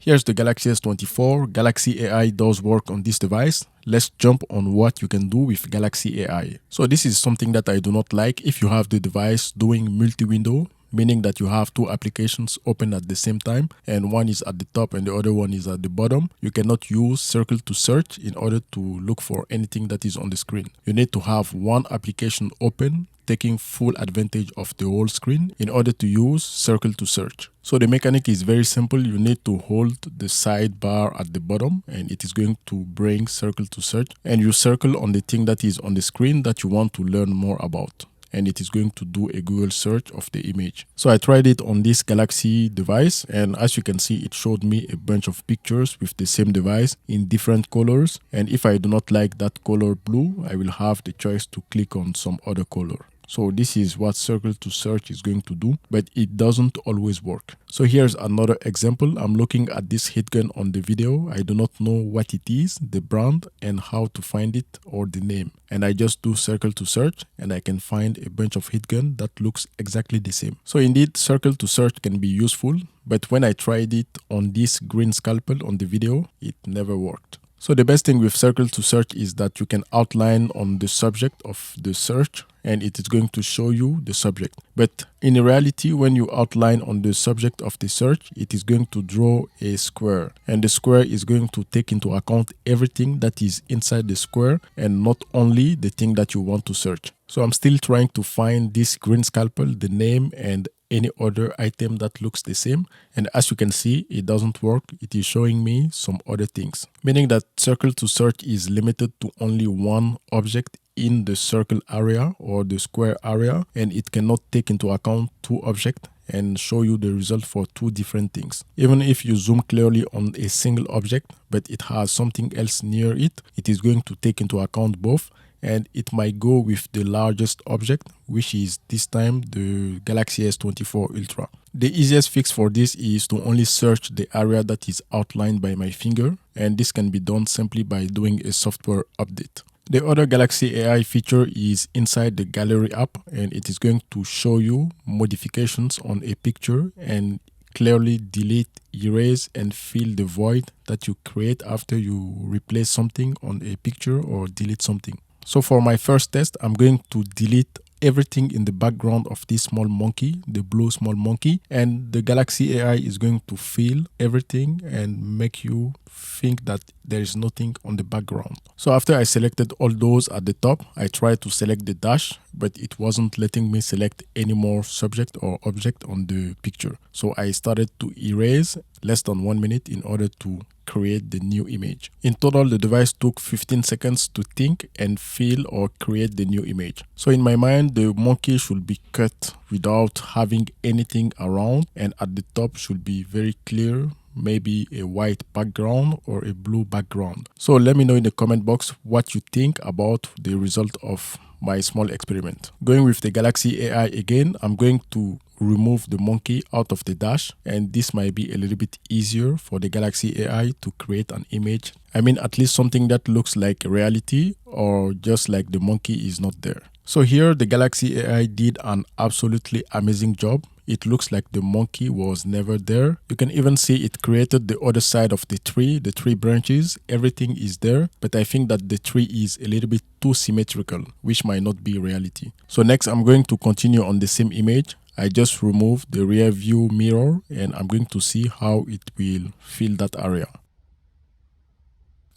Here's the Galaxy S24. Galaxy AI does work on this device. Let's jump on what you can do with Galaxy AI. So this is something that I do not like if you have the device doing multi-window, meaning that you have two applications open at the same time and one is at the top and the other one is at the bottom. You cannot use circle to search in order to look for anything that is on the screen. You need to have one application open, taking full advantage of the whole screen in order to use circle to search. So the mechanic is very simple. You need to hold the sidebar at the bottom and it is going to bring circle to search, and you circle on the thing that is on the screen that you want to learn more about, and it is going to do a Google search of the image. So I tried it on this Galaxy device, and as you can see, it showed me a bunch of pictures with the same device in different colors. And if I do not like that color blue, I will have the choice to click on some other color. So this is what circle to search is going to do, but it doesn't always work. So here's another example. I'm looking at this heat gun on the video. I do not know what it is, the brand, and how to find it or the name. And I just do circle to search and I can find a bunch of heat gun that looks exactly the same. So indeed, circle to search can be useful, but when I tried it on this green scalpel on the video, it never worked. So the best thing with circle to search is that you can outline on the subject of the search and it is going to show you the subject. But in reality, when you outline on the subject of the search, it is going to draw a square, and the square is going to take into account everything that is inside the square and not only the thing that you want to search. So I'm still trying to find this green scalpel, the name, and any other item that looks the same, and as you can see, it doesn't work. It is showing me some other things, meaning that circle to search is limited to only one object in the circle area or the square area, and it cannot take into account two objects and show you the result for two different things. Even if you zoom clearly on a single object but it has something else near it, it is going to take into account both, and it might go with the largest object, which is this time the Galaxy S24 Ultra. The easiest fix for this is to only search the area that is outlined by my finger, and this can be done simply by doing a software update. The other Galaxy AI feature is inside the Gallery app, and it is going to show you modifications on a picture and clearly delete, erase, and fill the void that you create after you replace something on a picture or delete something. So for my first test, I'm going to delete everything in the background of this small monkey, the blue small monkey, and the Galaxy AI is going to fill everything and make you think that there is nothing on the background. So after I selected all those at the top, I tried to select the dash, but it wasn't letting me select any more subject or object on the picture. So I started to erase less than 1 minute in order to create the new image. In total, the device took 15 seconds to think and fill or create the new image. So in my mind, the monkey should be cut without having anything around, and at the top should be very clear, maybe a white background or a blue background. So let me know in the comment box what you think about the result of my small experiment. Going with the Galaxy AI again, I'm going to remove the monkey out of the dash, and this might be a little bit easier for the Galaxy AI to create an image. I mean, at least something that looks like reality or just like the monkey is not there. So here the Galaxy AI did an absolutely amazing job. It looks like the monkey was never there. You can even see it created the other side of the tree branches. Everything is there, but I think that the tree is a little bit too symmetrical, which might not be reality. So next I'm going to continue on the same image. I just removed the rear view mirror and I'm going to see how it will fill that area.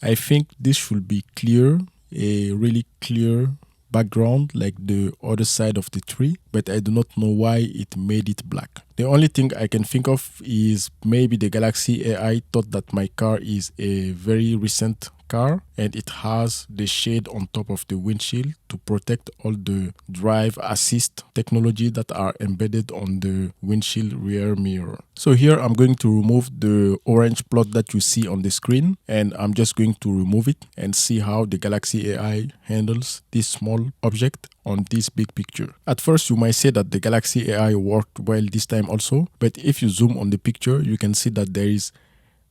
I think this should be clear, a really clear background like the other side of the tree, but I do not know why it made it black. The only thing I can think of is maybe the Galaxy AI thought that my car is a very recent car and it has the shade on top of the windshield to protect all the drive assist technology that are embedded on the windshield rear mirror. So here I'm going to remove the orange plot that you see on the screen, and I'm just going to remove it and see how the Galaxy AI handles this small object on this big picture. At first you might say that the Galaxy AI worked well this time also, but if you zoom on the picture you can see that there is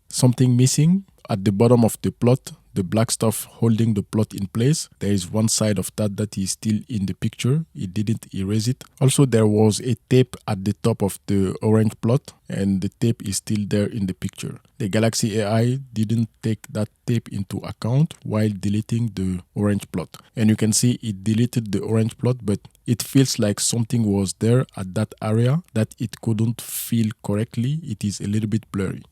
something missing at the bottom of the plot. the black stuff holding the plot in place. There is one side of that is still in the picture. It didn't erase it. Also, there was a tape at the top of the orange plot, and the tape is still there in the picture. The Galaxy AI didn't take that tape into account while deleting the orange plot. And you can see it deleted the orange plot, but it feels like something was there at that area that it couldn't feel correctly. It is a little bit blurry.